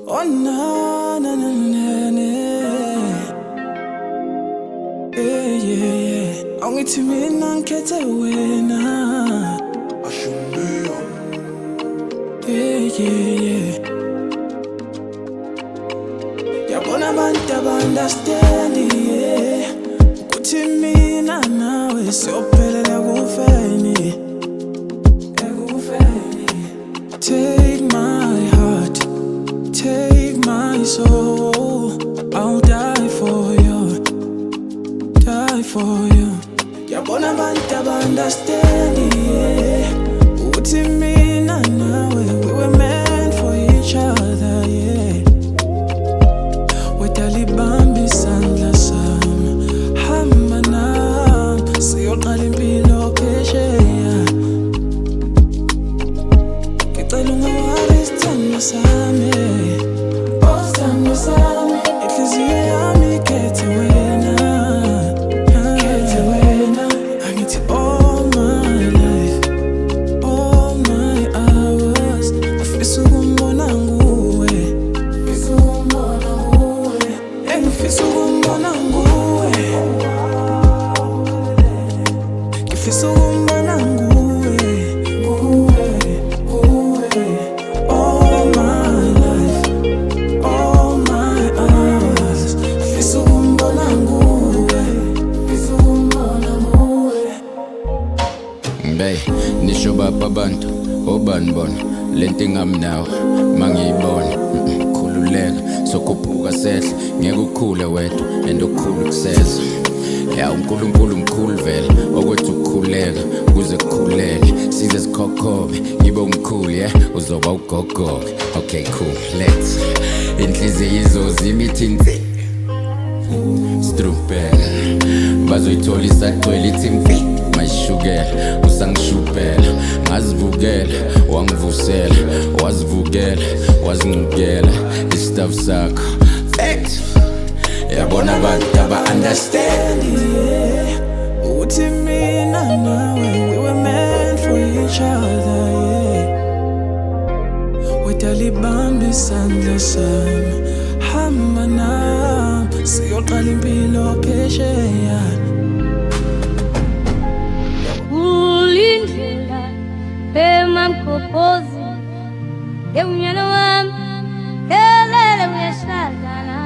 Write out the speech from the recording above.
Oh na na na na na. Yeah yeah yeah. Angithi mina ngikhethe wena. Ashumbeyo. Yeah yeah yeah. Yabona abantu aba-understand yeah. Ukuthi mina nawe siyophelela kufeni. Take my heart, take my soul. I'll die for you, die for you. Yabona abantu aba-understand yeah. Uthi mina nawe we were meant for each other yeah. Wetalibambi isandla sami, hamba nami siyoqala impilo phesheya. Ngicela ungawari isithando sami, oh sithando sami. Inhliziyo yami ikhethe wena, ikhethe wena. Angithi all my life, all my hours ngifisa ukumbona nguwe, ngifisa ukumbona nguwe, ngifisa ukumbona nguwe, ngifisa ukumbona nguwe, nguwe, nguwe. All my life, all my hours ngifisa ukumbona nguwe, ngifisa ukumbona nguwe. Bey, nisho bapha abantu obani bona lento ingamnawo mangiyibona khululeka sokhuphuka sehle ngeke ukhule wedwa and ukhulu kuseza. Ya uNkulunkulu mkhulu vele okwethu ukukhuleka kuze kukhuleke size sikhokhobe ngibe umkhulu yeah uzoba ugogoke. Okay cool let's inhliziyo izozima ithi strupela bazoyithola isagcwele ithi mfi mayishukela usangishupela ngazivukela wangivusela wazivukela wazincukela istuff sakho fact. Yabona abantu aba-understand yeah. Uthi mina nawe we were meant for each other yeah. Wetalibambi isandla sami, hamba nami siyoqala impilo phesheya. Ulindlela pema mkopozi, umnyana wami kelele uyashadana.